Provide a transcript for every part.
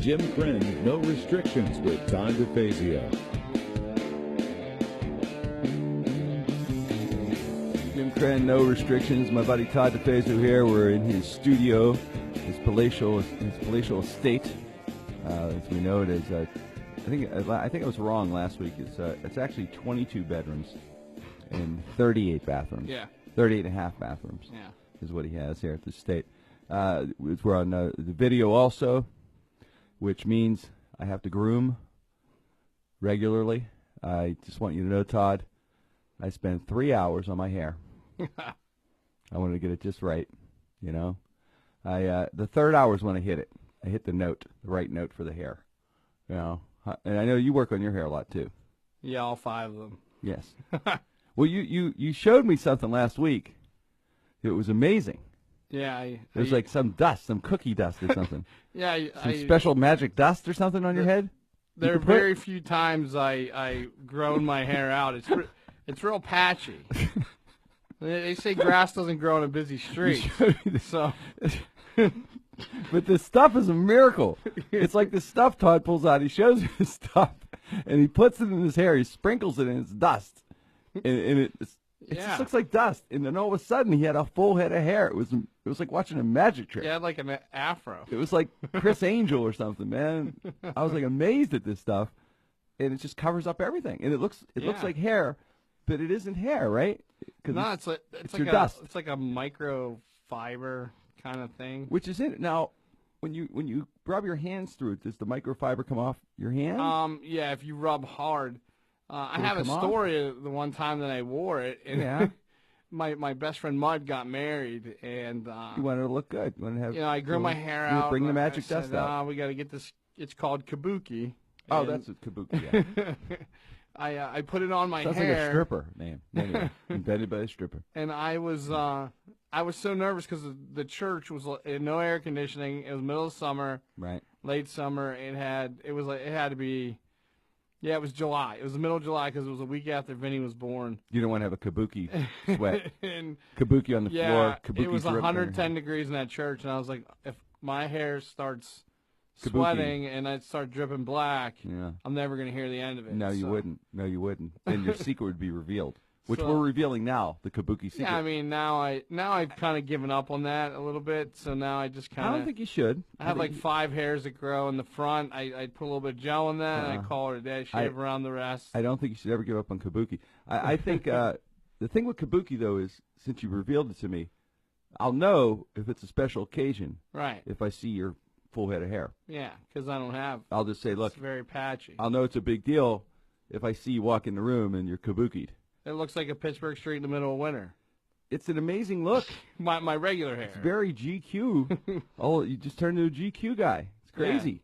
Jim Krenn, No Restrictions with Todd DeFazio. Jim Krenn, No Restrictions. My buddy Todd DeFazio here. We're in his studio, his palatial estate, as we know it as. I think I was wrong last week. It's actually 22 bedrooms and 38 bathrooms. Yeah. 38 and a half bathrooms. Yeah. Is what he has here at the estate. We're on the video also, which means I have to groom regularly. I just want you to know, Todd, I spend 3 hours on my hair. I wanted to get it just right, you know. The third hour is when I hit it. I hit the right note for the hair, you know. And I know you work on your hair a lot too. Yeah, all 5 of them. Yes. Well, you showed me something last week. It was amazing. Yeah. It was like some dust, some cookie dust or something. Yeah. Some special magic dust or something on your head? There are very few times I grown my hair out. It's real patchy. They say grass doesn't grow on a busy street. So, but this stuff is a miracle. It's like the stuff Todd pulls out. He shows you this stuff, and he puts it in his hair. He sprinkles it, and it's dust. And it just looks like dust. And then all of a sudden, he had a full head of hair. It was like watching a magic trick. Yeah, like an afro. It was like Chris Angel or something, man. I was like amazed at this stuff, and it just covers up everything. And it looks like hair, but it isn't hair, right? No, it's like your dust. It's like a microfiber kind of thing. Which is it now? When you rub your hands through it, does the microfiber come off your hand? Yeah, if you rub hard. I have a story of the one time that I wore it, and yeah. my best friend Mud got married, and you wanted to look good. You wanted to have, I grew my hair out. Bring the magic dust out. We got to get this. It's called kabuki. Oh, that's a kabuki. Yeah. I put it on my hair. Sounds like a stripper name. Anyway, invented by a stripper. And I was so nervous because the church was no air conditioning. It was middle of summer, right? Late summer. It had to be. Yeah, it was July. It was the middle of July because it was a week after Vinny was born. You don't want to have a kabuki sweat. Kabuki on the floor. Kabuki it was 110 degrees in that church, and I was like, if my hair starts sweating and I start dripping black, I'm never going to hear the end of it. No, you wouldn't. No, you wouldn't. And your secret would be revealed, which we're revealing now, the kabuki secret. Yeah, I mean, now I've kind of given up on that a little bit, so now I just kind of... I don't think you should. I have like 5 hairs that grow in the front. I put a little bit of gel in that, and I call it a day. Shave around the rest. I don't think you should ever give up on kabuki. I think the thing with kabuki, though, is since you revealed it to me, I'll know if it's a special occasion. Right. If I see your full head of hair. Yeah, because I don't have... I'll just say, look... It's very patchy. I'll know it's a big deal if I see you walk in the room and you're kabukied. It looks like a Pittsburgh street in the middle of winter. It's an amazing look. My regular hair. It's very GQ. Oh, you just turned into a GQ guy. It's crazy.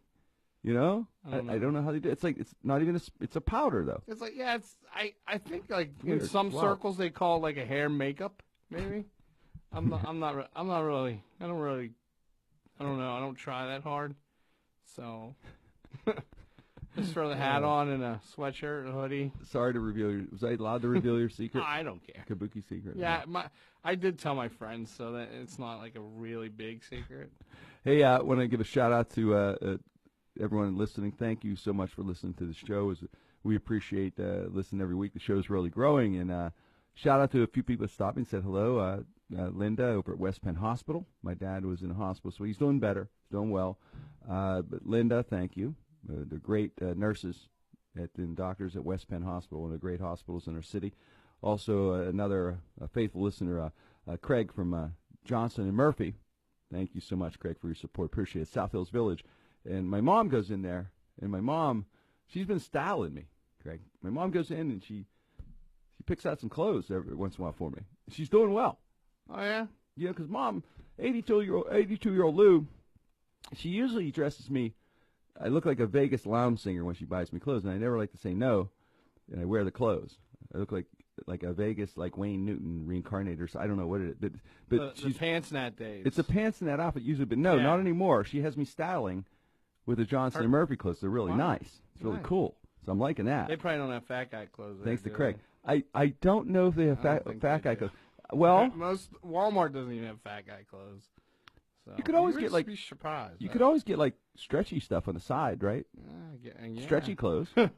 Yeah. You know? I don't know how they do it. It's like it's not even it's a powder though. It's like I think like in some circles they call it like a hair makeup maybe. I don't know. I don't try that hard. So just throw the hat on and a sweatshirt and a hoodie. Sorry to reveal your... Was I allowed to reveal your secret? No, I don't care. Kabuki secret? Yeah, I did tell my friends, so that it's not like a really big secret. Hey, I want to give a shout-out to everyone listening. Thank you so much for listening to the show. We appreciate listening every week. The show's really growing. And shout-out to a few people that stopped me and said hello. Linda over at West Penn Hospital. My dad was in a hospital, so he's doing better, doing well. But Linda, thank you. The great nurses and doctors at West Penn Hospital, one of the great hospitals in our city. Also, another faithful listener, Craig from Johnson and Murphy. Thank you so much, Craig, for your support. Appreciate it. South Hills Village. And my mom goes in there, and my mom, she's been styling me, Craig. My mom goes in, and she picks out some clothes every once in a while for me. She's doing well. Oh, yeah? Yeah, because Mom, 82-year-old Lou, she usually dresses me. I look like a Vegas lounge singer when she buys me clothes, and I never like to say no, and I wear the clothes. I look like a Vegas, like Wayne Newton reincarnated, or so. I don't know what it is. But the pants net days. It's a pants net outfit usually, but no, not anymore. She has me styling with the Johnson and Murphy clothes. They're really nice. It's really cool. So I'm liking that. They probably don't have fat guy clothes. Thanks to Craig. I don't know if they have fat guy clothes. Well, most Walmart doesn't even have fat guy clothes. So You could always would get, like- be surprised. You could always get like stretchy stuff on the side, right? Yeah. Stretchy clothes. I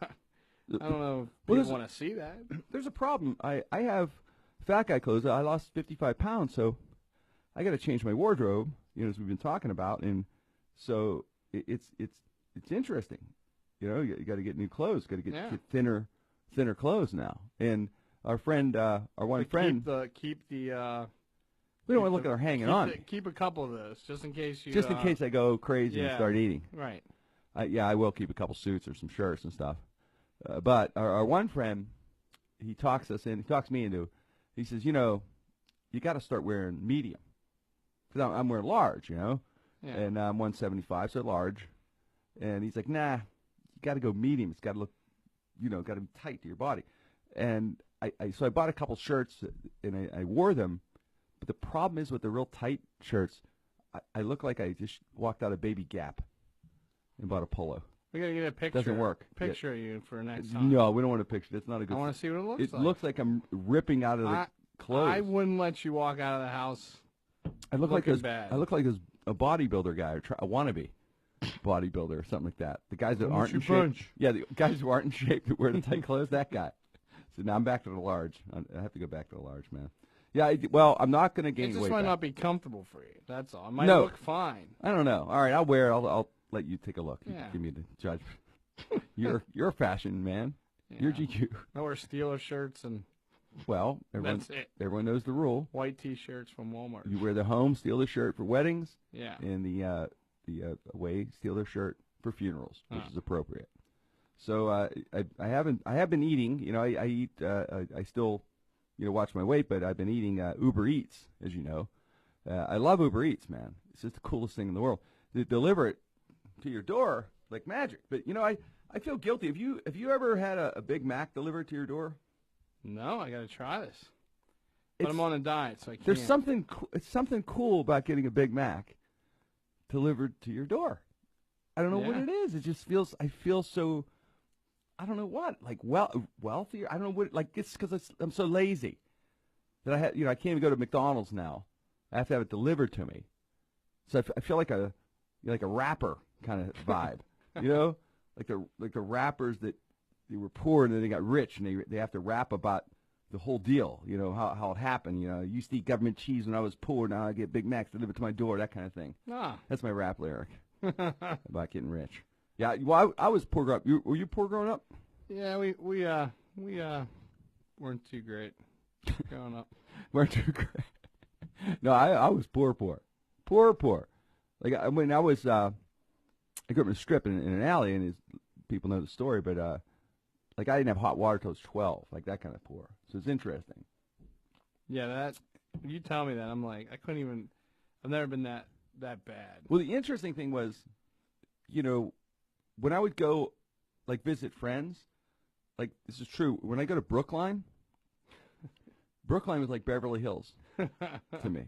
don't know if Well, people want to see that. There's a problem. I have fat guy clothes. I lost 55 pounds, so I got to change my wardrobe. As we've been talking about, and so it's interesting. You got to get new clothes. Got to get thinner clothes now. And our friend, our one friend, keep the. We don't want to look at her hanging on. Keep a couple of those just in case you. Just in case I go crazy and start eating. Right. I will keep a couple suits or some shirts and stuff. But our one friend, he talks me into. He says, you got to start wearing medium. Because I'm wearing large, and I'm 175, so large. And he's like, nah, you got to go medium. It's got to look, got to be tight to your body. And so I bought a couple shirts and I wore them. But the problem is with the real tight shirts, I look like I just walked out of Baby Gap and bought a polo. We got to get a picture. Doesn't work. Picture of you for next time. No, we don't want a picture. That's not a good. I want to see what it looks like. It looks like I'm ripping out of the clothes. I wouldn't let you walk out of the house. I look like bad. I look like a bodybuilder guy or a wannabe bodybuilder or something like that. The guys that aren't in shape. Yeah, the guys who aren't in shape that wear the tight clothes. That guy. So now I'm back to the large. I have to go back to the large, man. Yeah, I'm not going to gain weight. It just might not be comfortable for you. That's all. It might look fine. I don't know. All right, I'll wear it. I'll let you take a look. You give me the judgment. You're a fashion man. Yeah. You're GQ. I wear Steeler shirts and. Well, that's it. Everyone knows the rule. White T-shirts from Walmart. You wear the home Steeler shirt for weddings. Yeah. And the away Steeler shirt for funerals, which is appropriate. So I have been eating. I eat. I still. Watch my weight, but I've been eating Uber Eats, as you know. I love Uber Eats, man. It's just the coolest thing in the world. They deliver it to your door like magic. But I feel guilty. Have you ever had a Big Mac delivered to your door? No, I got to try this. But I'm on a diet, so I can't. There's something cool about getting a Big Mac delivered to your door. I don't know what it is. It just feels. I feel so. I don't know what, like wealthier. I don't know what, like it's because I'm so lazy that I can't even go to McDonald's now. I have to have it delivered to me. So I feel like a rapper kind of vibe, like the rappers that they were poor and then they got rich and they have to rap about the whole deal, how it happened. I used to eat government cheese when I was poor. Now I get Big Macs delivered to my door, that kind of thing. That's my rap lyric about getting rich. Yeah, well, I was poor growing up. Were you poor growing up? Yeah, we weren't too great growing up. Weren't too great. No, I was poor. Like when I was, I grew up in a strip in an alley, and people know the story. But like I didn't have hot water till I was 12, like that kind of poor. So it's interesting. Yeah, you tell me that, I'm like, I couldn't even. I've never been that bad. Well, the interesting thing was, when I would go, like, visit friends, like, this is true. When I go to Brookline was like Beverly Hills to me.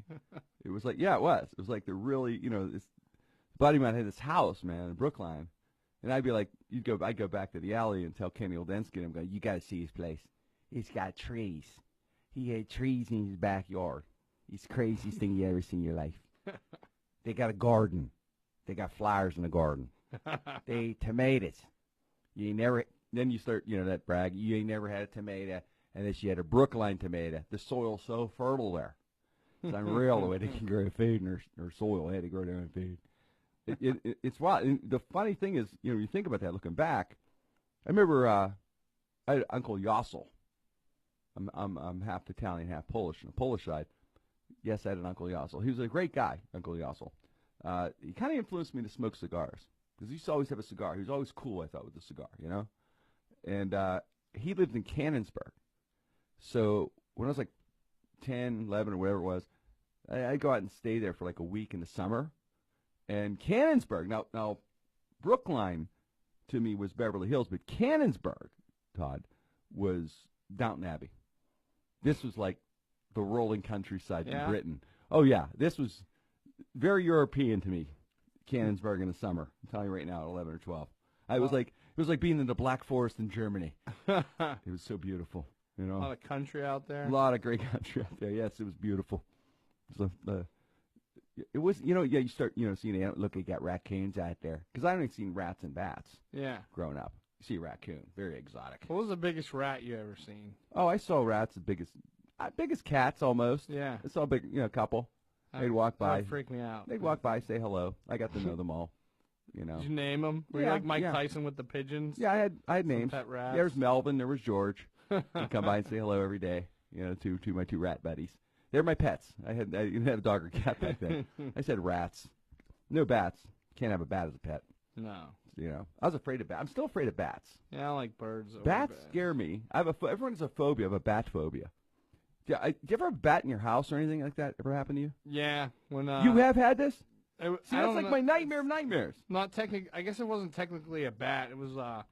It was like, it was. It was like the really, this buddy of mine had this house, man, in Brookline. And I'd be like, I'd go back to the alley and tell Kenny Oldensky, I'm going, you got to see his place. It's got trees. He had trees in his backyard. It's the craziest thing you ever seen in your life. They got a garden. They got flowers in the garden. They tomatoes. You ain't never. Then you start, that brag. You ain't never had a tomato, and then she had a Brookline tomato. The soil's so fertile there. It's unreal the way they can grow food in their soil. They had to grow their own food. It's wild. And the funny thing is, you think about that looking back. I remember I had Uncle Yossel. I'm half Italian, half Polish. On the Polish side, yes, I had an Uncle Yossel. He was a great guy, Uncle Yossel. He kind of influenced me to smoke cigars. Because he used to always have a cigar. He was always cool, I thought, with a cigar, And he lived in Cannonsburg. So when I was like 10, 11, or whatever it was, I'd go out and stay there for like a week in the summer. And Cannonsburg, now Brookline to me was Beverly Hills, but Cannonsburg, Todd, was Downton Abbey. This was like the rolling countryside in Britain. Oh, yeah. This was very European to me. Cannonsburg in the summer. I'm telling you right now, at 11 or 12. It was like being in the Black Forest in Germany. It was so beautiful. A lot of country out there. A lot of great country out there. Yes, it was beautiful. It was It was, yeah, you start, seeing, look, you got raccoons out there. Because I only seen rats and bats Yeah. growing up. You see a raccoon, very exotic. What was the biggest rat you ever seen? Oh, I saw rats as biggest cats almost. Yeah. I saw a big, couple. They'd walk by. That would freak me out. They'd walk by, say hello. I got to know them all. Did you name them? Were you like Mike Tyson with the pigeons? Yeah, I had names. Pet rats. There was Melvin. There was George. They'd come by and say hello every day. To my two rat buddies. They're my pets. I didn't have a dog or cat back then. I said rats. No bats. Can't have a bat as a pet. No. I was afraid of bats. I'm still afraid of bats. Yeah, I like birds. Bats scare me. Everyone has a phobia. I have a bat phobia. Do you ever have a bat in your house or anything like that ever happen to you? Yeah. When you have had this? See, that's like my nightmare of nightmares. Not technically. I guess it wasn't technically a bat. It was a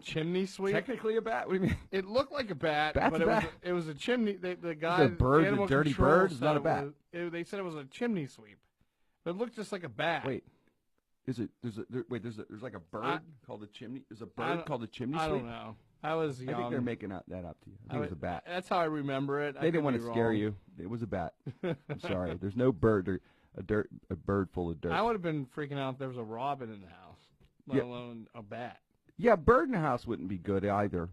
chimney sweep. Technically a bat? What do you mean? It looked like a bat, Bat's but it was a chimney. The guy, a bird, animal a dirty control bird, is not a bat. They said it was a chimney sweep, but it looked just like a bat. Wait, is it? There's like a bird called a chimney. There's a bird called a chimney sweep. I don't know. I was young. I think they're making that up to you. I think it was a bat. That's how I remember it. They didn't want to scare you. It was a bat. I'm sorry. There's no bird or a bird full of dirt. I would have been freaking out if there was a robin in the house, let alone a bat. Yeah, a bird in the house wouldn't be good either,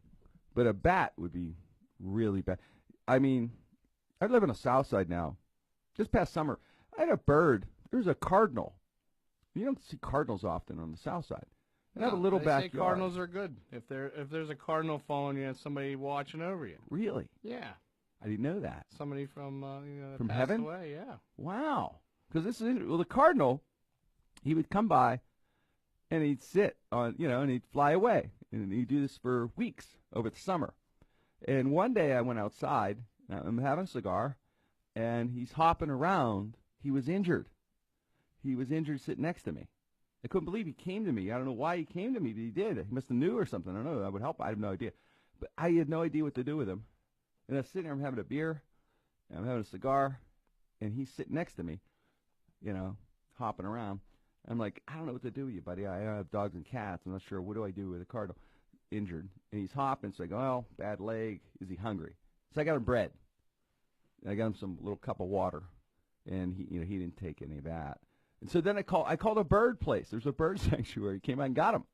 but a bat would be really bad. I mean, I live on the south side now. This past summer, I had a bird. There was a cardinal. You don't see cardinals often on the south side. They have a little backyard. Say cardinals are good. If there's a cardinal following you, and somebody watching over you. Really? Yeah. I didn't know that. Somebody from that from passed heaven? away, yeah. Wow. Because the cardinal, he would come by, and he'd sit on, and he'd fly away, and he'd do this for weeks over the summer. And one day I went outside, and I'm having a cigar, and he's hopping around. He was injured. He was injured sitting next to me. I couldn't believe he came to me. I don't know why he came to me, but he did. He must have knew or something. I don't know. That would help. I have no idea. But I had no idea what to do with him. And I was sitting there, I'm having a beer, and I'm having a cigar, and he's sitting next to me, hopping around. I'm like, I don't know what to do with you, buddy. I have dogs and cats. I'm not sure. What do I do with a cardinal? Injured. And he's hopping. So I go, well, bad leg. Is he hungry? So I got him bread. And I got him some little cup of water. And he didn't take any of that. And so then I called a bird place. There's a bird sanctuary. He came out and got him.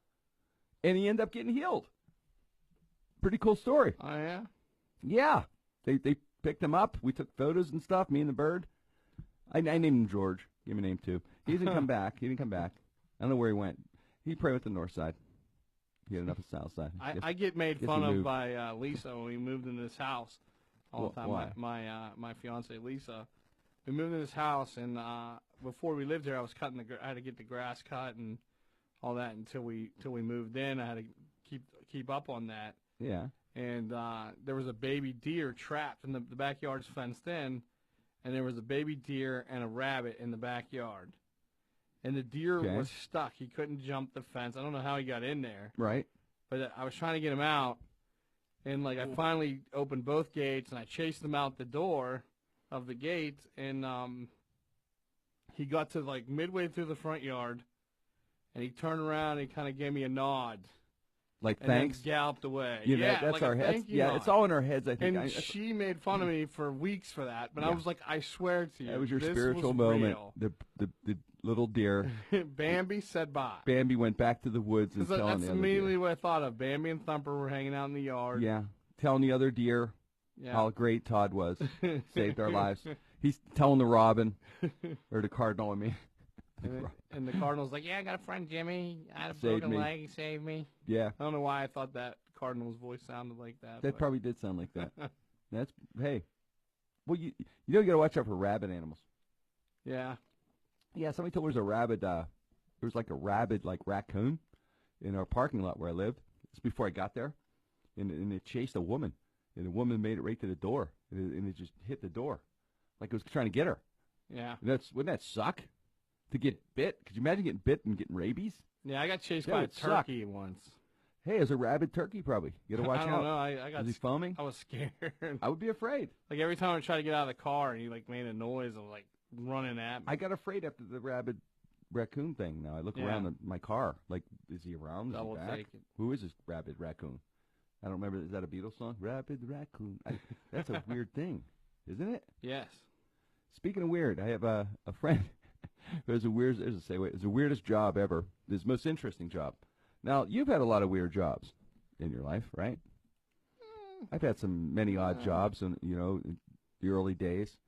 And he ended up getting healed. Pretty cool story. Oh, yeah? Yeah. They picked him up. We took photos and stuff, me and the bird. I named him George. Gave him a name, too. He didn't come back. I don't know where he went. He probably went to the north side. He had enough of the south side. I get made fun of by Lisa when we moved into this house all the time. Why? My fiance Lisa. We moved into this house, and before we lived here, I had to get the grass cut and all that until we moved in. I had to keep up on that. Yeah. And there was a baby deer trapped in the backyard's fenced in, and there was a baby deer and a rabbit in the backyard. And the deer was stuck. He couldn't jump the fence. I don't know how he got in there. Right. But I was trying to get him out, and I finally opened both gates, and I chased him out the door of the gate, and he got to midway through the front yard, and he turned around and he kind of gave me a nod. Like, and thanks? Then galloped away. That's our heads. Yeah, it's all in our heads, I think. And she made fun of me for weeks for that, but I was like, I swear to you, that was your this spiritual was moment. Real. The little deer. Bambi said bye. Bambi went back to the woods and telling the other That's immediately what I thought of. Bambi and Thumper were hanging out in the yard. Yeah, telling the other deer how great Todd was. Saved our lives. He's telling the robin, or the cardinal, I mean. And the cardinal's like, yeah, I got a friend, Jimmy. I had a broken leg. He saved me. Yeah. I don't know why I thought that cardinal's voice sounded like that. That probably did sound like that. Hey. Well, you got to watch out for rabid animals. Yeah. Yeah, somebody told me there was a rabid, there was like a rabid, raccoon in our parking lot where I lived. It's before I got there. And it chased a woman. And the woman made it right to the door. And it just hit the door. Like it was trying to get her. Yeah. Wouldn't that suck? To get bit? Could you imagine getting bit and getting rabies? Yeah, I got chased by a turkey once. Hey, it was a rabid turkey probably. You got to watch out. I don't know. I got. Was he foaming? I was scared. I would be afraid. Every time I tried to get out of the car and he made a noise of running at me. I got afraid after the rabid raccoon thing. Now I look around my car. Is he around? Is he back? Who is this rabid raccoon? I don't remember. Is that a Beatles song? Rabid raccoon. That's a weird thing, isn't it? Yes. Speaking of weird, I have a friend. It was the weirdest. It was the weirdest job ever. This most interesting job. Now you've had a lot of weird jobs in your life, right? I've had many odd jobs, in the early days.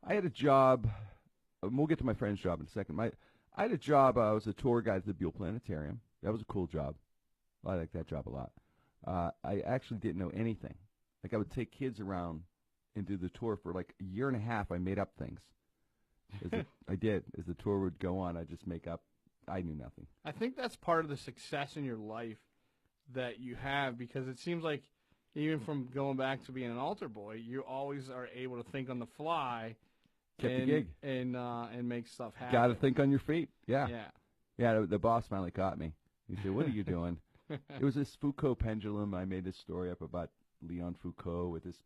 I had a job. We'll get to my friend's job in a second. I had a job. I was a tour guide at the Buell Planetarium. That was a cool job. I liked that job a lot. I actually didn't know anything. Like I would take kids around and do the tour for like a year and a half. I made up things. I did. As the tour would go on, I just make up. I knew nothing. I think that's part of the success in your life that you have, because it seems like even from going back to being an altar boy, you always are able to think on the fly. Kept the gig. And make stuff happen. Got to think on your feet. Yeah. Yeah. Yeah, the boss finally caught me. He said, "What are you doing?" It was this Foucault pendulum. I made this story up about Leon Foucault with this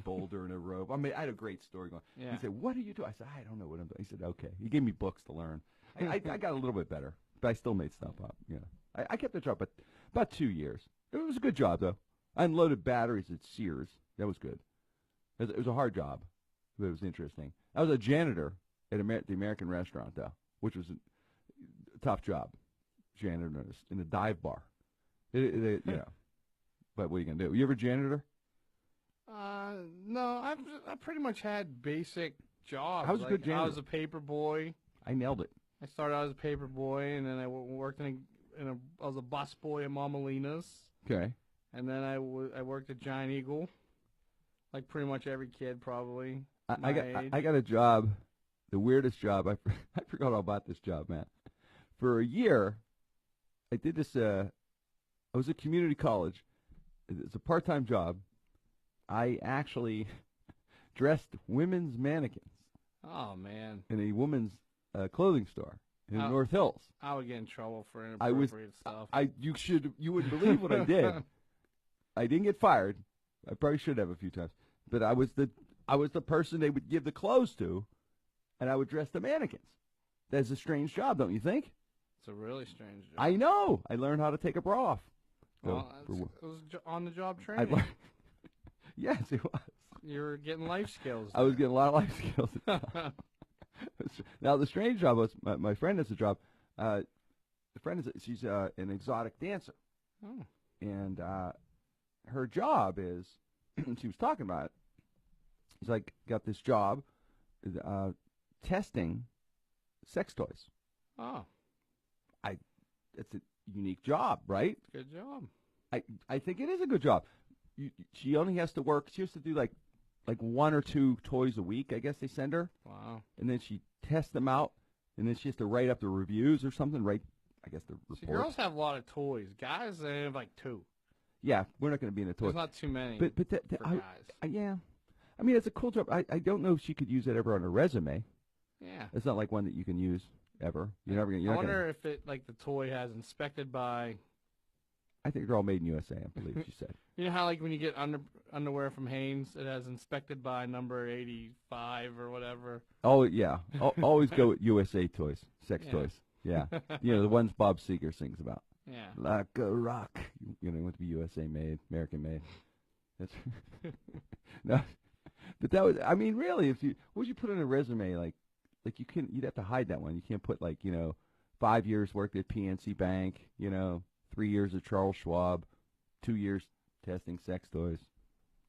boulder and a rope. I had a great story going. Yeah. He said, "What do you do?" I said, "I don't know what I'm doing." He said, "Okay." He gave me books to learn. I got a little bit better, but I still made stuff up. I kept the job, but about 2 years. It was a good job, though. I unloaded batteries at Sears. That was good. It was a hard job, but it was interesting. I was a janitor at the American restaurant, though, which was a tough job. Janitor in a dive bar. But what are you going to do? You ever janitor? No, I pretty much had basic jobs. I was a good janitor. I was a paper boy. I nailed it. I started out as a paper boy, and then I worked I was a bus boy at Mama Lina's. Okay. And then I worked at Giant Eagle, like pretty much every kid probably. I got a job, the weirdest job. I forgot all about this job, man. For a year, I did this. I was at community college. It's a part-time job. I actually dressed women's mannequins. Oh man! In a woman's clothing store in North Hills. I would get in trouble for inappropriate stuff. You wouldn't believe what I did. I didn't get fired. I probably should have a few times. But I was the person they would give the clothes to, and I would dress the mannequins. That's a strange job, don't you think? It's a really strange job. I know. I learned how to take a bra off. Well, it was on-the-job training. Yes, it was. You were getting life skills. I was getting a lot of life skills. Now, the strange job was my friend has a job. The friend she's an exotic dancer. Oh. And her job is, she was talking about it. She's like, got this job testing sex toys. Oh. It's a unique job, right? Good job. I think it is a good job. She only has to work. She has to do like 1 or 2 toys a week, I guess they send her. Wow. And then she tests them out, and then she has to write up the reviews or something, right? I guess the reports. See, girls have a lot of toys. Guys, they have like 2. Yeah, we're not going to be in a toy. There's not too many but for guys. Yeah. I mean, it's a cool job. I don't know if she could use it ever on her resume. Yeah. It's not like one that you can use ever. You're never gonna. I wonder if it the toy has inspected by. I think they're all made in USA. I believe she said. You know how when you get underwear from Hanes, it has inspected by number 85 or whatever. Oh yeah, always go with USA toys, sex toys. Yeah, the ones Bob Seger sings about. Yeah, like a rock. You want to be USA made, American made. That's no, but that was. I mean, really, what would you put on a resume like you'd have to hide that one. You can't put 5 years worked at PNC Bank. 3 years at Charles Schwab, 2 years testing sex toys.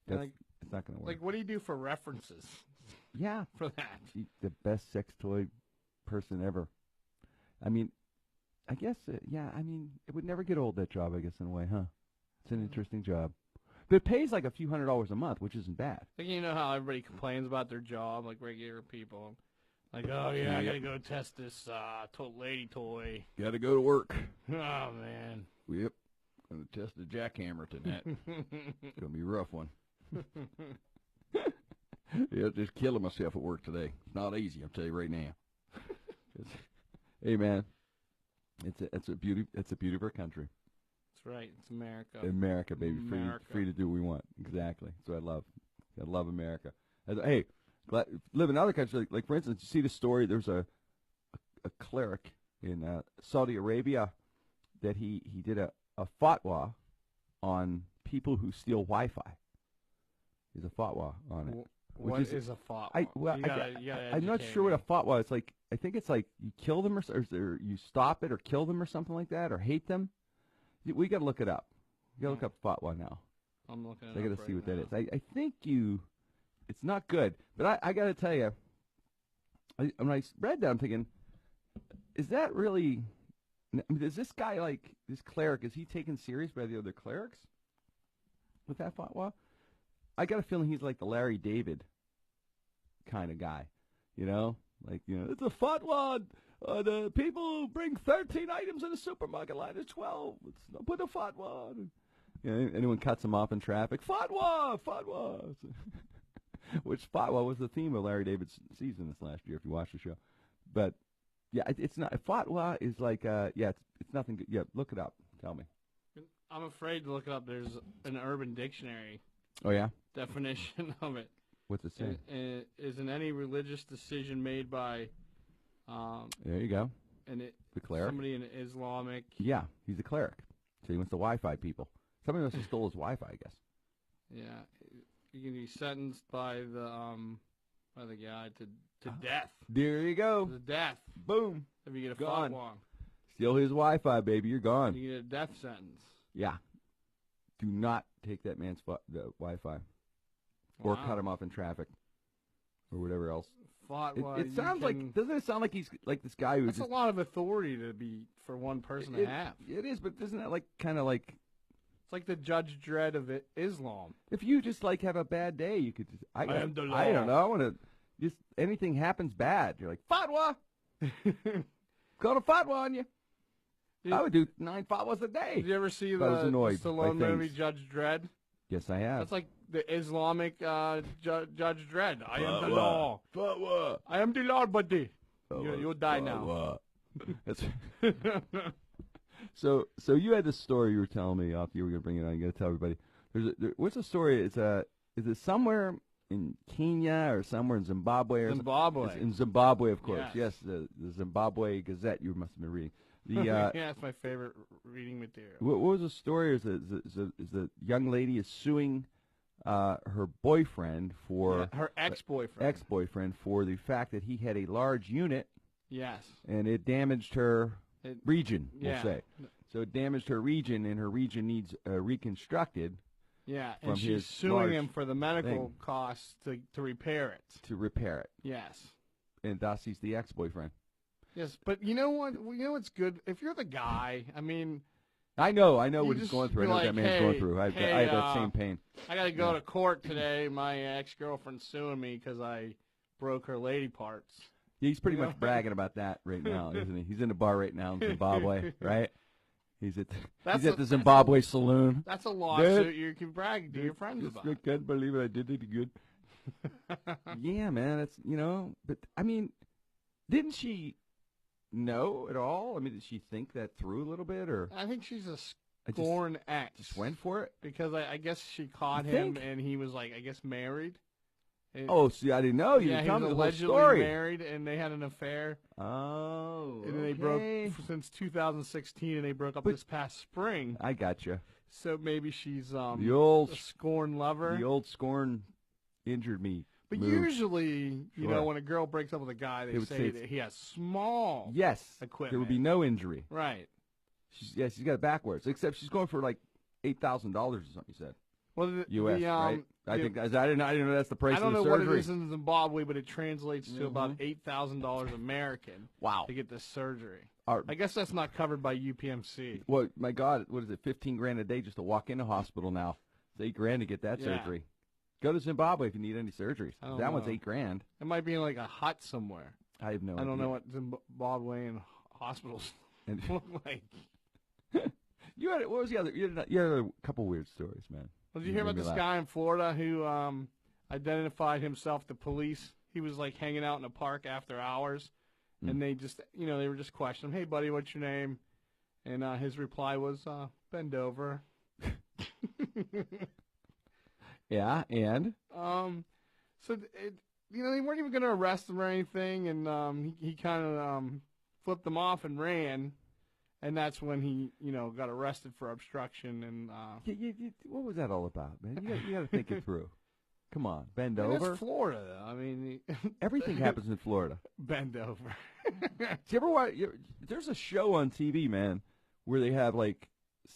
It's not going to work. What do you do for references? Yeah, for that. The best sex toy person ever. I mean, I guess, yeah, I mean, it would never get old, that job, I guess, in a way, huh? It's an interesting job. But it pays like a few $100s a month, which isn't bad. You know how everybody complains about their job, like regular people? Like, oh, yeah, I got to go test this lady toy. Got to go to work. Oh, man. Yep. Going to test the jackhammer tonight. It's going to be a rough one. Yeah, just killing myself at work today. It's not easy, I'll tell you right now. Hey, man, it's a beauty. It's a beauty of our country. That's right. It's America. America, baby. America. Free to do what we want. Exactly. That's what I love. I love America. Hey, live in other countries. Like for instance, you see the story. There's a cleric in Saudi Arabia that he did a fatwa on people who steal Wi-Fi. There's a fatwa on it. What is a fatwa? I'm not sure what a fatwa is. Like, I think it's like you kill them or you stop it or kill them or something like that or hate them. We got to look it up. You got to look up fatwa now. I'm looking it I up. got to see what now. that is. I think it's not good. But I got to tell you, when I read that, I'm thinking, is that really? I mean, is this guy, like, this cleric, is he taken serious by the other clerics with that fatwa? I got a feeling he's like the Larry David kind of guy, you know? Like, it's a fatwa. The people bring 13 items in a supermarket line of 12. Let's put a fatwa on. Anyone cuts him off in traffic, fatwa. Which fatwa was the theme of Larry David's season this last year, if you watched the show. But yeah, it's not. Fatwa is like, it's nothing good. Yeah, look it up. Tell me. I'm afraid to look it up. There's an Urban Dictionary. Oh yeah. Definition of it. What's it say? Isn't any religious decision made by? There you go. The cleric. Somebody in Islamic. Yeah, he's a cleric. So he wants to Wi-Fi people. Somebody must have stole his Wi-Fi, I guess. Yeah, you can be sentenced by the guy to death. There you go. To death. Boom. If you get a Gone. fatwa. Steal his Wi-Fi, baby. You're gone. You get a death sentence. Yeah. Do not take that man's Wi-Fi. Or cut him off in traffic. Or whatever else. Fatwa. It sounds like, doesn't it sound like he's like this guy who's That's a lot of authority to be for one person to have. It is, but isn't that like kind of like... It's like the Judge Dredd of Islam. If you just like have a bad day, you could just... I am the law. I don't know. I want to... Just anything happens bad. You're like, fatwa! Got a fatwa on you. I would do 9 fatwas a day. Did you ever see the by Stallone movie things. Judge Dredd? Yes, I have. That's like the Islamic Judge Dredd. I am the law. Fatwa. I am the law, buddy. You'll die now. That's so you had this story you were telling me after you were going to bring it on. You got to tell everybody. What's the story? Is it somewhere in Kenya or somewhere in Zimbabwe? Or Zimbabwe. It's in Zimbabwe, of course. Yes. The Zimbabwe Gazette. You must have been reading. Yeah, it's my favorite reading material. What was the story? Is the young lady is suing her boyfriend for her ex-boyfriend for the fact that he had a large unit. Yes. And it damaged her region. We'll say. So it damaged her region, and her region needs reconstructed. Yeah, and she's suing him for the medical costs to repair it. To repair it. Yes. And thus he's the ex-boyfriend. Yes, but you know what? You know what's good? If you're the guy, I mean... I know what he's going through. I know what that man's going through. I had that same pain. I got to go to court today. My ex-girlfriend's suing me because I broke her lady parts. Yeah, he's pretty much bragging about that right now, isn't he? He's in a bar right now in Zimbabwe, right? He's at the Zimbabwe saloon. That's a lawsuit you can brag to your friends about. I can't believe it. I did it good. Yeah, man. It's but I mean, didn't she know at all? I mean, did she think that through a little bit, or? I think she's a scorn ex. Just went for it because I guess she caught him and he was like, I guess married. See, I didn't know. You he was allegedly married, and they had an affair. Oh, and then they broke since 2016, and they broke up this past spring. I gotcha. So maybe she's the old a scorn lover. The old scorn injured me. But usually, you know, when a girl breaks up with a guy, they say that he has small equipment. There would be no injury. Right. She's got it backwards, except she's going for like $8,000 or something. You said. Well, U.S. Right? I didn't know that's the price of the surgery. I don't know what it is in Zimbabwe, but it translates to about $8,000 American. Wow. To get this surgery. I guess that's not covered by UPMC. Well, my God, what is it? $15,000 a day just to walk in a hospital now. It's $8,000 to get that surgery. Go to Zimbabwe if you need any surgeries. That one's $8,000. It might be in like a hut somewhere. I have no idea. I don't know what Zimbabwean hospitals look like. You had what was the other? You had a couple weird stories, man. Well, did you hear about this guy in Florida who identified himself to police? He was like hanging out in a park after hours, and they just, they were just questioning him. Hey, buddy, what's your name? And his reply was, bend over. Yeah, and? So, they weren't even going to arrest him or anything, and he kind of flipped them off and ran. And that's when he, got arrested for obstruction. And what was that all about, man? You got to think it through. Come on, bend I mean, over. It's Florida, though. I mean, Everything happens in Florida. bend over. Do you ever watch? There's a show on TV, man, where they have like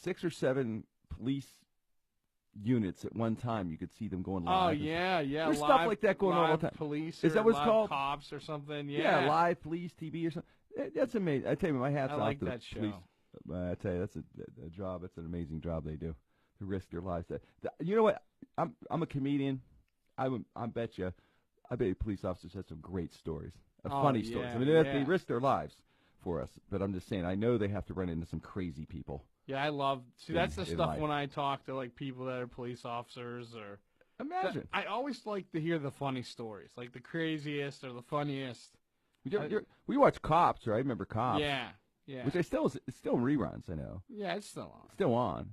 6 or 7 police units at one time. You could see them going live. Oh yeah. There's stuff like that going on all the time. Police. Is that what it's live called? Cops or something. Yeah. Live police TV or something. That's amazing. I tell you, my hat's I off like to that the police. show. I tell you, that's a job. That's an amazing job they do to risk their lives. You know what? I'm a comedian. I bet you police officers have some great stories, funny stories. I mean, they risk their lives for us. But I'm just saying, I know they have to run into some crazy people. Yeah, I love. See, that's the stuff life. when I talk to like people that are police officers or. Imagine. I always like to hear the funny stories, like the craziest or the funniest. We watch Cops, right? Remember Cops? Yeah. Which it's still in reruns. I know. Yeah, it's still on. Still on.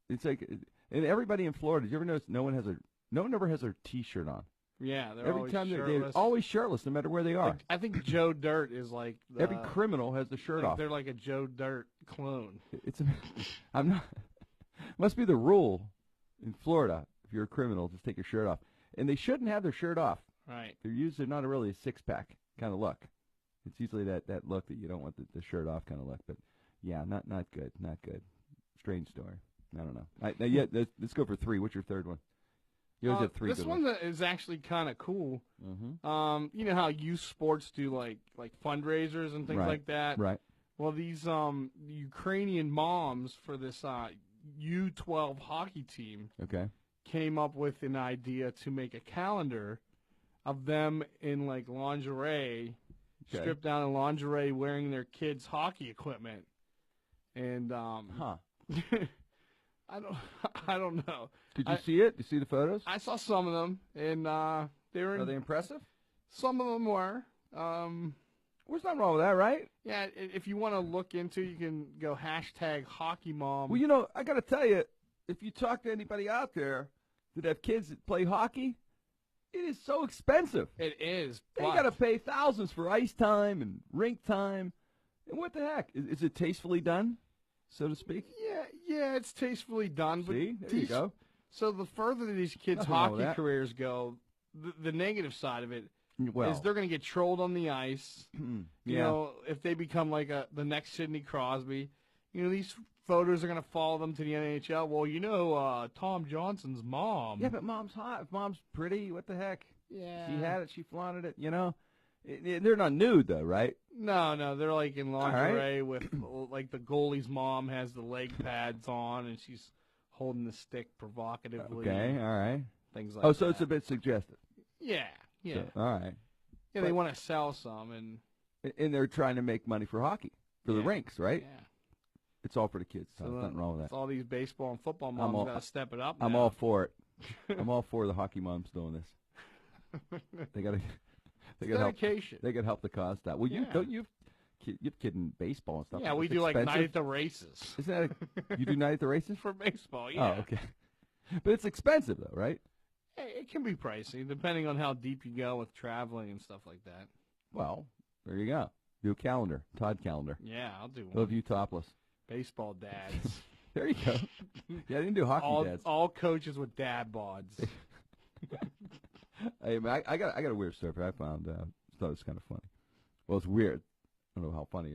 It's like, and everybody in Florida. Did you ever notice no one ever has their T-shirt on? Yeah, they're every always time shirtless. they're always shirtless, no matter where they are. Like, I think Joe Dirt is like every criminal has the shirt off. They're like a Joe Dirt clone. I'm not. Must be the rule in Florida. If you're a criminal, just take your shirt off, and they shouldn't have their shirt off. Right. They're not really a 6-pack kind of look. It's usually that look that you don't want the shirt off kind of look. But yeah, not good. Not good. Strange story. I don't know. Let's go for 3. What's your third one? You always have 3 this good one ones. is actually kind of cool. Mm-hmm. You know how youth sports do like fundraisers and things like that. Right. Well, these Ukrainian moms for this U12 hockey team came up with an idea to make a calendar of them in like lingerie, stripped down in lingerie, wearing their kids' hockey equipment, and I don't know. Did you see it? Did you see the photos? I saw some of them, and they were. Are they impressive? Some of them were. There's nothing wrong with that, right? Yeah, if you want to look into, you can go #HockeyMom. Well, you know, I got to tell you, if you talk to anybody out there that have kids that play hockey, it is so expensive. It is. They got to pay thousands for ice time and rink time. And what the heck? Is it tastefully done, so to speak? Yeah, it's tastefully done. See? But there you go. So the further these kids' hockey careers go, the negative side of it is they're going to get trolled on the ice. You know, if they become like the next Sidney Crosby, you know, these photos are going to follow them to the NHL. Well, you know, Tom Johnson's mom. Yeah, but mom's hot. If mom's pretty, what the heck? Yeah. She had it. She flaunted it, you know. They're not nude, though, right? No, they're like in lingerie with, like, the goalie's mom has the leg pads on, and she's holding the stick provocatively. Okay, all right. Things like that. Oh, so it's a bit suggestive. Yeah. So, all right. Yeah, they want to sell some, and they're trying to make money for hockey, for the rinks, right? Yeah. It's all for the kids. So there's nothing wrong with that. All these baseball and football moms got to step it up now. I'm all for it. I'm all for the hockey moms doing this. They got to. They got dedication. They can help the cause. That well, you have kid in baseball and stuff. Yeah, we do expensive. like night at the races. Isn't that you do night at the races for baseball? Yeah. Oh, okay. But it's expensive though, right? It can be pricey depending on how deep you go with traveling and stuff like that. Well, there you go. Do a calendar, Todd calendar. Yeah, I'll do one. Love you topless. Baseball dads. There you go. Yeah, I didn't do hockey dads. All coaches with dad bods. Hey, man, I got a weird story. I found thought it was kind of funny. Well, it's weird. I don't know how funny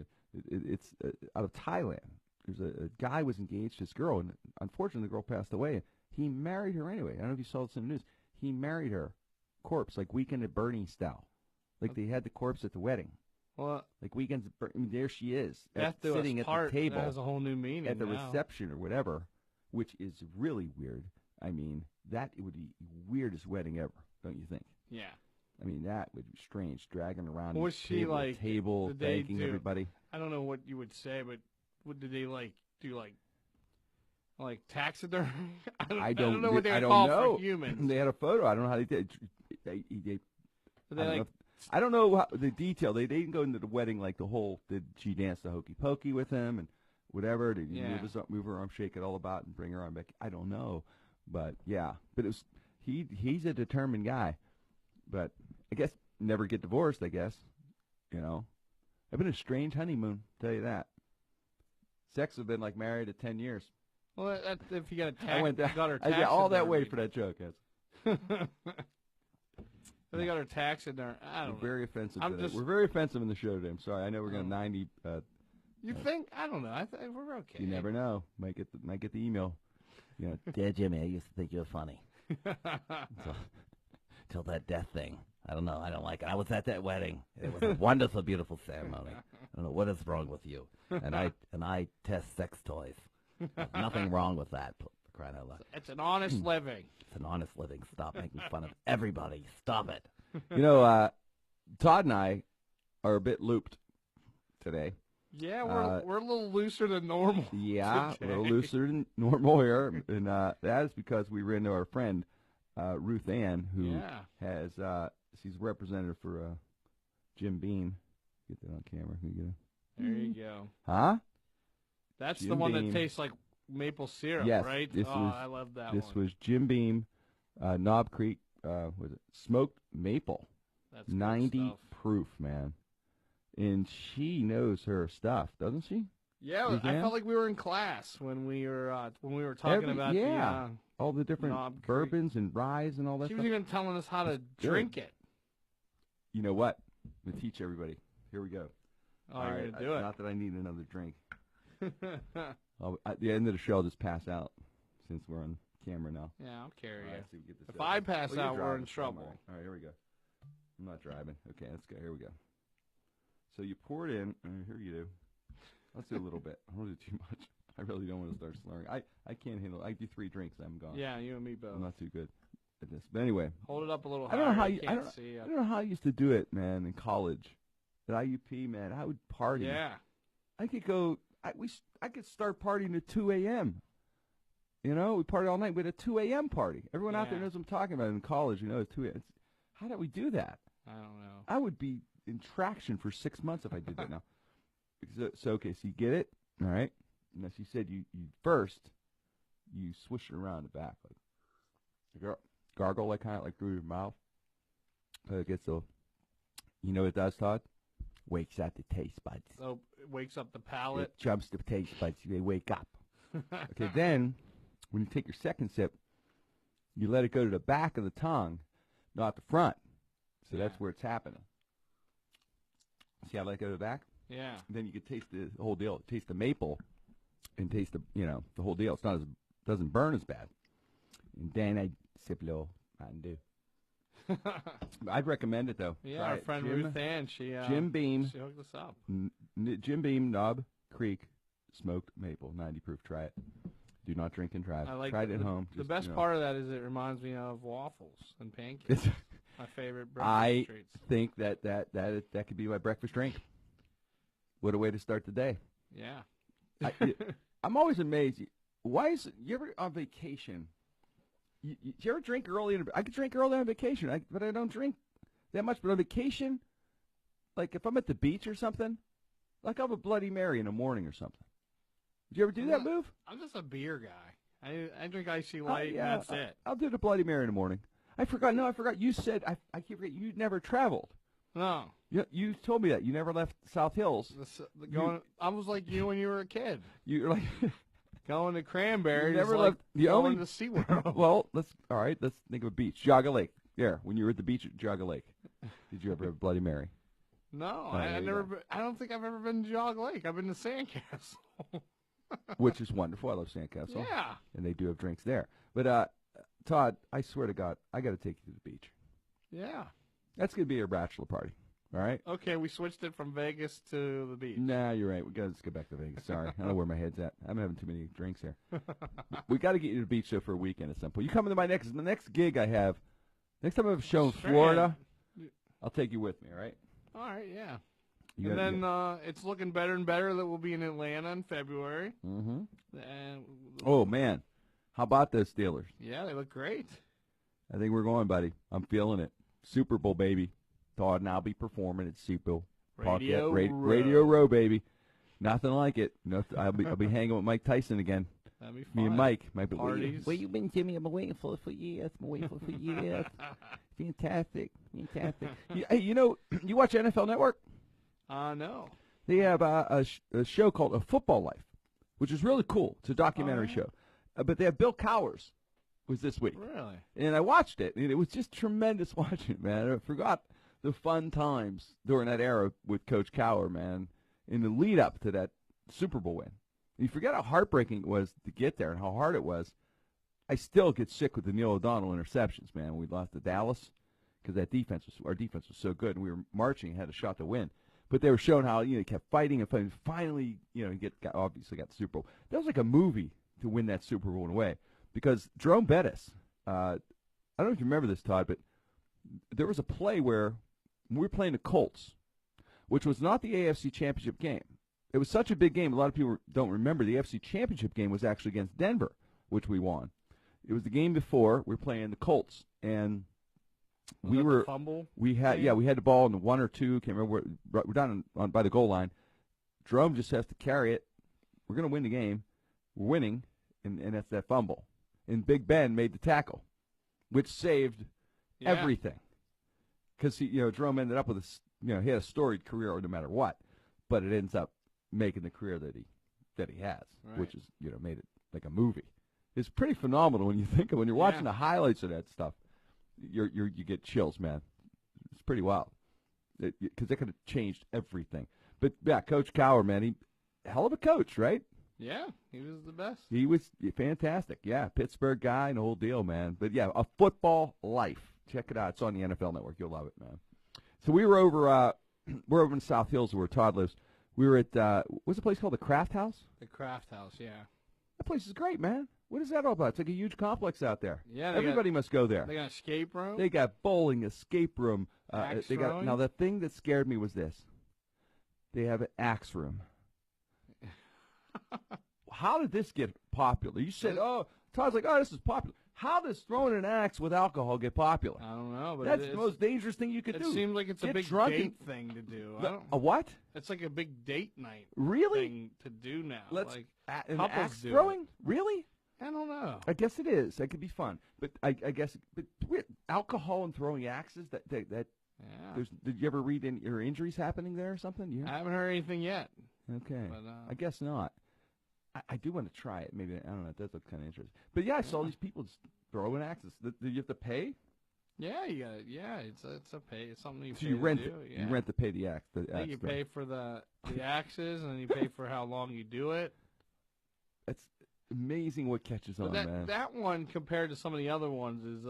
it's out of Thailand. There's a guy was engaged to this girl, and unfortunately, the girl passed away. He married her anyway. I don't know if you saw this in the news. He married her, corpse, like Weekend at Bernie's style. Like they had the corpse at the wedding. Well, like Weekends at Bernie. I mean, there she is, sitting at the table. That has a whole new meaning at the now. reception or whatever, which is really weird. I mean, it would be weirdest wedding ever, don't you think? Yeah. I mean, that would be strange, dragging around was she table, like table, thanking everybody. I don't know what you would say, but what did they like do? Like taxidermy? I don't know what they would call for humans. They had a photo. I don't know how they did. I don't know the detail. They didn't go into the wedding like the whole. Did she dance the hokey pokey with him and whatever? Did he move her arm, shake it all about, and bring her arm back? I don't know, but yeah. But it was he's a determined guy. But I guess never get divorced. I guess, you know. I've been a strange honeymoon. Tell you that. Sex has been like married at 10 years. Well, if you got I went down, all that way for that joke. Yes. They got our tax in there. I don't know. Very offensive I'm today. just- We're very offensive in the show today. I'm sorry. I know we're going to 90. You think? I don't know. I think we're okay. You never know. Might get the email. You know, Dear Jimmy, I used to think you were funny. Till that death thing. I don't know. I don't like it. I was at that wedding. It was a wonderful, beautiful ceremony. I don't know what is wrong with you. And I test sex toys. There's nothing wrong with that. For crying out loud. It's an honest living. It's an honest living. Stop making fun of everybody. Stop it. You know, Todd and I are a bit looped today. Yeah, we're a little looser than normal. Yeah, today. we're a little looser than normal here, and that is because we ran into our friend Ruth Ann, who has she's a representative for Jim Beam. Get that on camera. Can you get it? There you go. Huh? That's Jim the one Beam. that tastes like maple syrup, Yes, right? this was- I love that This one. was Jim Beam, Knob Creek. Was it smoked maple? That's good 90 stuff. proof, man. And she knows her stuff, doesn't she? Yeah, Ruth I Ann? felt like we were in class when we were talking about yeah. All the different Knob Creek. bourbons and ryes and all that She stuff. was even telling us how to It's good. drink it. You know what? I'm going to teach everybody. Here we go. Oh, All you're right, gonna do it. Not that I need another drink. At the end of the show, I'll just pass out since we're on camera now. Yeah, I'll carry All you. right, so we get this If over. I pass Well, you're out, we're driving, in so I'm trouble. all right. All right, here we go. I'm not driving. Okay, let's go. Here we go. So you pour it in. Here you do. Let's do a little bit. I don't want to do too much. I really don't want to start slurring. I can't handle it. I do 3 drinks, I'm gone. Yeah, you and me both. I'm not too good at this. But anyway, Hold it up a little I higher. don't know how I you. can't see I don't know how I used to do it, man. In college, at IUP, man, I would party. Yeah. I could go. I could start partying at 2 a.m. You know, we party all night. We had a 2 a.m. party. Everyone out there Yeah. knows what I'm talking about. In college, you know, it's 2 a.m. How did we do that? I don't know. I would be in traction for 6 months if I did that now. So okay, so you get it, all right? And as she said, you first you swish it around the back, like gargle, like kind of like through your mouth. It gets the, you know what it does, Todd? Wakes up the taste buds. So it wakes up the palate. It jumps the taste buds. They wake up. Okay, then when you take your second sip, you let it go to the back of the tongue, not the front. So that's where it's happening. See how I let it go to the back? Yeah. Then you can taste the whole deal. Taste the maple, and taste the the whole deal. It's not as doesn't burn as bad. And then I sip a little Mountain Dew. I'd recommend it though. Yeah, Try our it. friend Jim, Ruth Ann, she Jim Beam, she hooked us up. Jim Beam, Knob Creek, smoked maple, 90 proof. Try it. Do not drink and drive. I like Try it at the, home. The Just, best you know. part of that is it reminds me of waffles and pancakes. My favorite breakfast I treats. think that could be my breakfast drink. What a way to start the day. Yeah. I'm always amazed. Why is you ever on vacation? You ever drink early? I could drink early on vacation, but I don't drink that much. But on vacation, like if I'm at the beach or something, like I'll have a Bloody Mary in the morning or something. Did you ever do that move? I'm just a beer guy. I drink Icy Light yeah, and that's it. I'll do the Bloody Mary in the morning. I forgot. No, I forgot. You said I keep forgetting. You never traveled. No. You told me that you never left South Hills. I was like you when you were a kid. You're like Going to Cranberry. never is left. like The going only to SeaWorld. Well, let's think of a beach. Jogga Lake. There, when you were at the beach at Jogga Lake, did you ever have Bloody Mary? No, there I you never. go. I don't think I've ever been to Jog Lake. I've been to Sandcastle. Which is wonderful. I love Sandcastle. Yeah. And they do have drinks there. But Todd, I swear to God, I got to take you to the beach. Yeah. That's gonna be your bachelor party. All right. Okay, we switched it from Vegas to the beach. Nah, you're right. We got to go back to Vegas. Sorry, I don't know where my head's at. I'm having too many drinks here. We got to get you to the beach though for a weekend at some point. You coming to my next gig I have. Next time I have a show in Sure. Florida, I'll take you with me. All right. All right, yeah. You And gotta- then it's looking better and better that we'll be in Atlanta in February. Mhm. And Oh man, how about those Steelers? yeah, they look great. I think we're going, buddy. I'm feeling it. Super Bowl, baby. Todd and I'll be performing at Super Bowl. Radio Row. Radio Row, baby. Nothing like it. I'll be hanging with Mike Tyson again. That'd be fun. Me and Mike. Mike, Parties. Where you been, Jimmy? I've been waiting for years. I've been waiting for years. Fantastic. You know, you watch NFL Network? No. They have a show called A Football Life, which is really cool. It's a documentary show. But they have Bill Cowers was this week. Really? And I watched it, and it was just tremendous watching it, man. I forgot the fun times during that era with Coach Cowher, man, in the lead up to that Super Bowl win. You forget how heartbreaking it was to get there and how hard it was. I still get sick with the Neil O'Donnell interceptions, man, when we lost to Dallas, because our defense was so good, and we were marching and had a shot to win. But they were showing how, they kept fighting and fighting. Finally, obviously got the Super Bowl. That was like a movie to win that Super Bowl in a way, because Jerome Bettis, I don't know if you remember this, Todd, but there was a play where we were playing the Colts, which was not the AFC Championship game. It was such a big game, a lot of people don't remember. The AFC Championship game was actually against Denver, which we won. It was the game before we were playing the Colts, and we were fumble. We had the ball in the 1 or 2. Can't remember. We're down by the goal line. Jerome just has to carry it. We're going to win the game. We're winning, and that's that fumble. And Big Ben made the tackle, which saved everything. Because Jerome ended up with he had a storied career no matter what, but it ends up making the career that he has, which is made it like a movie. It's pretty phenomenal when you think of when you're watching the highlights of that stuff. You get chills, man. It's pretty wild because that could have changed everything. But yeah, Coach Cowher, man, hell of a coach, right? Yeah, he was the best. He was fantastic. Yeah, Pittsburgh guy and the whole deal, man. But yeah, A Football Life. Check it out. It's on the NFL Network. You'll love it, man. So we were over. We're over in South Hills where Todd lives. We were at what's the place called? The Kraft House. The Kraft House, yeah. That place is great, man. What is that all about? It's like a huge complex out there. Yeah, everybody must go there. They got an escape room. They got bowling, escape room. Axe throwing. Now the thing that scared me was this. They have an axe room. How did this get popular? You said, Todd's like, this is popular. How does throwing an axe with alcohol get popular? I don't know, but that's the most dangerous thing you could do. It seems like it's a big date thing to do. A what? It's like a big date night. Really? Thing to do now. An axe throwing? Really? I don't know. I guess it is. That could be fun. But I guess alcohol and throwing axes. Did you ever read your injuries happening there or something? Yeah. I haven't heard anything yet. Okay. But, I guess not. I do want to try it. Maybe I don't know. It does look kind of interesting. But yeah, I saw these people just throwing axes. Did you have to pay? Yeah, you got it. Yeah, it's a pay. It's something you pay. So you rent to do. it. Yeah. You rent to pay the axe. You pay for the axes, and then you pay for how long you do it. That's amazing what catches on, man. That one compared to some of the other ones is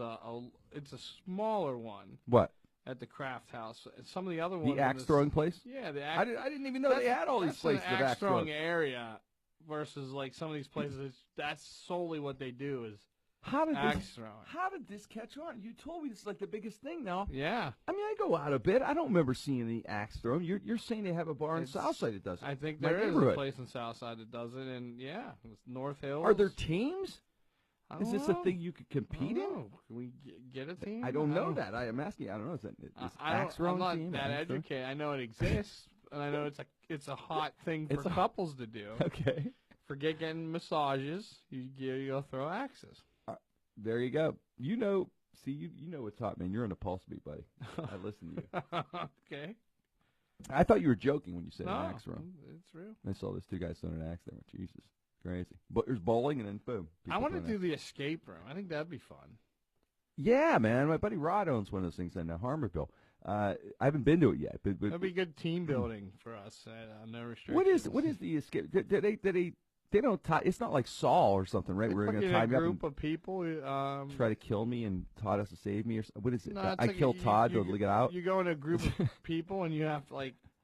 it's a smaller one. What? At the Kraft House. Some of the other ones. The axe throwing place? Yeah, the axe. I didn't even know they had all these places of axe throwing area versus like some of these places. That's solely what they do is axe throwing. How did this catch on? You told me this is like the biggest thing now. Yeah. I mean, I go out a bit. I don't remember seeing any axe throwing. You're saying they have a bar in Southside that does it. I think there is a place in Southside that does it, and it's North Hills. Are there teams? Is this a thing you could compete in? Can we get a team? I don't know that. I am asking. I don't know. Is axe throwing I'm team? not that educated. I know it exists, and I know it's a hot thing for couples to do. Okay. Forget getting massages. You go throw axes. There you go. You know what's hot, man. You're on the pulse beat, buddy. I listen to you. Okay. I thought you were joking when you said an axe throw. It's real. I saw those two guys throwing an axe there. Jesus. Crazy. But there's bowling and then boom. I want to do the escape room. I think that'd be fun. Yeah, man. My buddy Rod owns one of those things in Harmerville. I haven't been to it yet, but that'd be good team building for us. No restrictions. What is the escape? They don't tie. It's not like Saw or something, right? We're going to tie me up. A group of people try to kill me, and Todd has to save me, or what is it? No, I kill Todd to get out. You go in a group of people, and you have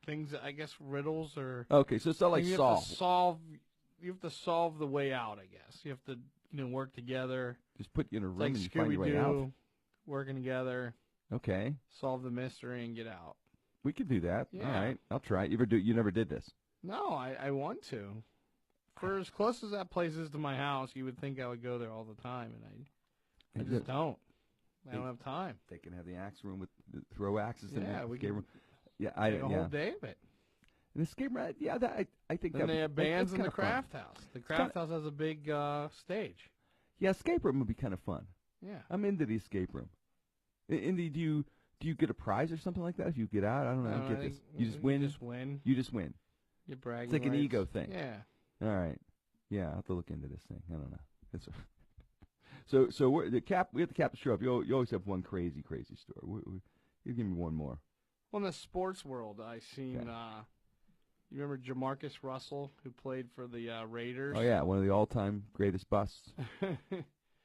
things. I guess riddles or. Okay, so it's not like Saw. You have to solve the way out. I guess you have to work together. Just put you in a room and you Scooby-Doo, find your way out. Working together. Okay. Solve the mystery and get out. We could do that. Yeah. All right, I'll try it. You never did this? No, I want to. For as close as that place is to my house, you would think I would go there all the time, and I just don't. I don't have time. They can have the axe room with throw axes in there. the we escape can. room. Yeah, I a whole day of it. An escape room. Yeah, I think. Then they have bands in the fun. Kraft House. The Kraft House has a big stage. Yeah, escape room would be kind of fun. Yeah, I'm into the escape room. Indy, do you get a prize or something like that if you get out? I don't know. I don't get this. You just win. You just win. You brag. It's like an ego thing. Yeah. All right. Yeah, I'll have to look into this thing. I don't know. So we have to cap the show up. You always have one crazy story. You give me one more. Well, in the sports world, I seen. Okay. You remember Jamarcus Russell, who played for the Raiders? Oh yeah, one of the all-time greatest busts.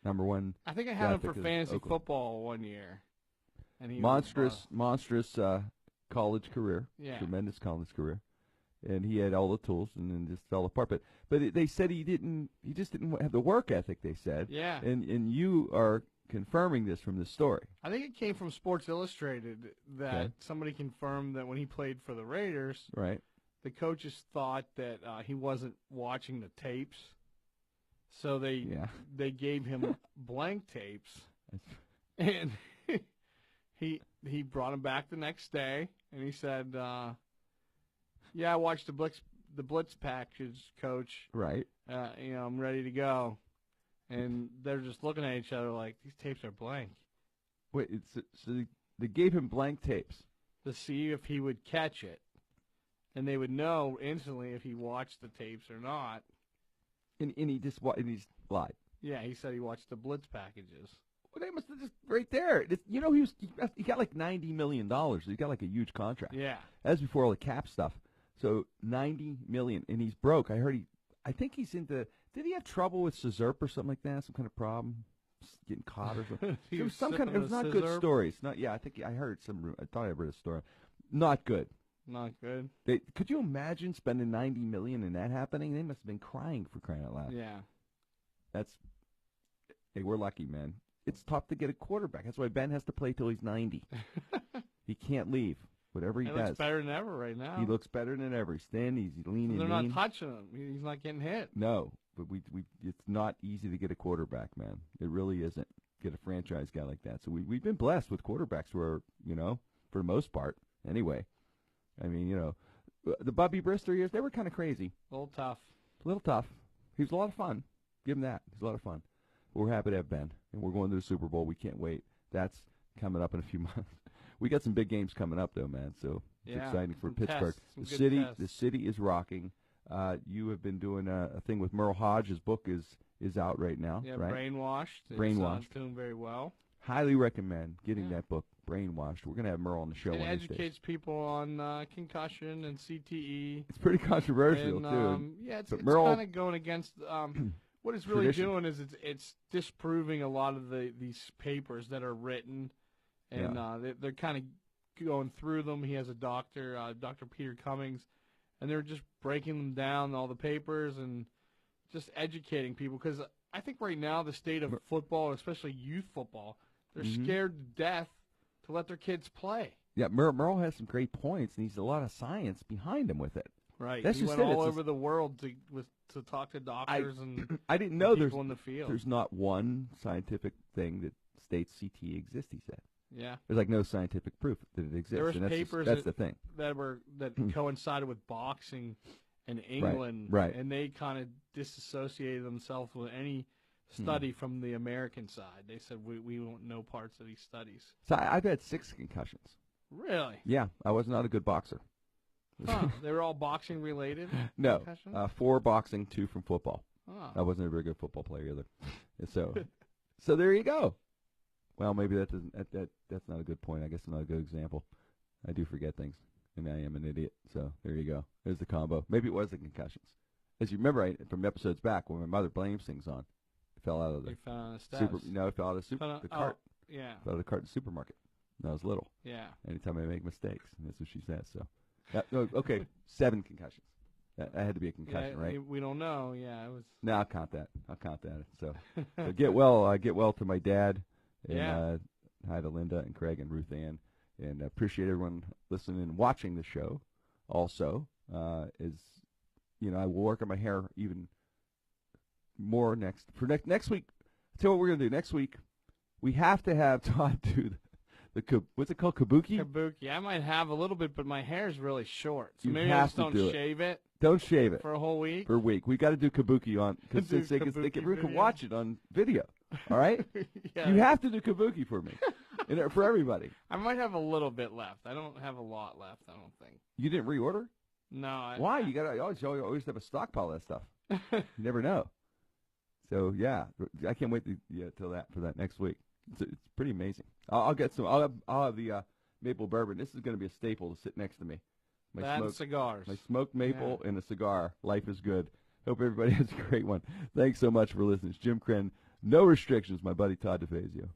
Number one. I think I had him for fantasy football one year. And he monstrous college career. Yeah. Tremendous college career. And he had all the tools, and then just fell apart. But they said he just didn't have the work ethic. They said. Yeah. And you are confirming this from the story. I think it came from Sports Illustrated that somebody confirmed that when he played for the Raiders, right, the coaches thought that he wasn't watching the tapes, so they gave him blank tapes, and he brought him back the next day, and he said, "Yeah, I watched the blitz package, coach. Right. I'm ready to go." And they're just looking at each other like, these tapes are blank. Wait, so they gave him blank tapes to see if he would catch it, and they would know instantly if he watched the tapes or not. And he just lied. Yeah, he said he watched the blitz packages. Well, they must have just right there. He got like $90 million. He got like a huge contract. Yeah, that was before all the cap stuff. So $90 million, and he's broke. I think he's into. Did he have trouble with Scissor or something like that? Some kind of problem, getting caught or something. It was some kind of. It was not good stories. Not. Yeah, I think I heard some. I thought I read a story. Not good. Not good. Could you imagine spending $90 million and that happening? They must have been crying for crying out loud. Yeah. Hey, we're lucky, man. It's tough to get a quarterback. That's why Ben has to play till he's 90. He can't leave. Whatever he does. He looks better than ever right now. He looks better than ever. He's standing. He's leaning. They're not touching him. He's not getting hit. No, but it's not easy to get a quarterback, man. It really isn't. Get a franchise guy like that. So we've been blessed with quarterbacks who are, for the most part, anyway. I mean, the Bubby Brister years, they were kind of crazy. A little tough. He was a lot of fun. Give him that. He's a lot of fun. But we're happy to have Ben, and we're going to the Super Bowl. We can't wait. That's coming up in a few months. We got some big games coming up, though, man. So it's exciting for Pittsburgh. The city is rocking. You have been doing a thing with Merle Hodge. His book is out right now. Yeah, right? Brainwashed. It's doing very well. Highly recommend getting that book, Brainwashed. We're going to have Merle on the show. It educates people on concussion and CTE. It's pretty controversial, too. Yeah, it's kind of going against what it's really doing is it's disproving a lot of these papers that are written. And they're kind of going through them. He has a doctor, Dr. Peter Cummings, and they're just breaking them down, all the papers, and just educating people. Because I think right now the state of football, especially youth football, they're scared to death to let their kids play. Yeah, Merle has some great points, and he's a lot of science behind him with it. Right. He went all over the world to talk to doctors and I didn't know people in the field. There's not one scientific thing that states CTE exists, he said. Yeah, there's like no scientific proof that it exists. There was papers that's the thing that coincided with boxing in England, right? And they kind of disassociated themselves with any study from the American side. They said we want no parts of these studies. So I've had 6 concussions. Really? Yeah, I was not a good boxer. Huh. They were all boxing related? No, 4 boxing, 2 from football. Oh. I wasn't a very good football player either. So there you go. Well, maybe that's not a good point. I guess it's not a good example. I do forget things, and I am an idiot. So there you go. There's the combo. Maybe it was the concussions. As you remember, from episodes back when my mother blames things on, it fell out of the it fell out of it fell out of the cart. Yeah. Fell out of the cart in the supermarket. When I was little. Yeah. Anytime I make mistakes, and that's what she says. So, okay, 7 concussions. That had to be a concussion, right? We don't know. Yeah, it was. No, I'll count that. So get well. Get well to my dad. And hi to Linda and Craig and Ruth Ann, and appreciate everyone listening and watching the show. Also, I will work on my hair even more next week. Tell you what we're gonna do next week. We have to have Todd do the what's it called, kabuki? Kabuki. I might have a little bit, but my hair's really short, so you maybe I just don't shave it. Don't shave it for a whole week. For a week, we got to do kabuki on because everyone can watch it on video. All right, You have to do kabuki for me, and for everybody. I might have a little bit left. I don't have a lot left. I don't think. You didn't reorder? No. Why? You always have a stockpile of that stuff. You never know. So yeah, I can't wait till that for that next week. It's pretty amazing. I'll get some. I'll have the maple bourbon. This is going to be a staple to sit next to me. And cigars. My smoked maple and a cigar. Life is good. Hope everybody has a great one. Thanks so much for listening. It's Jim Crenn. No restrictions. My buddy Todd DeFazio.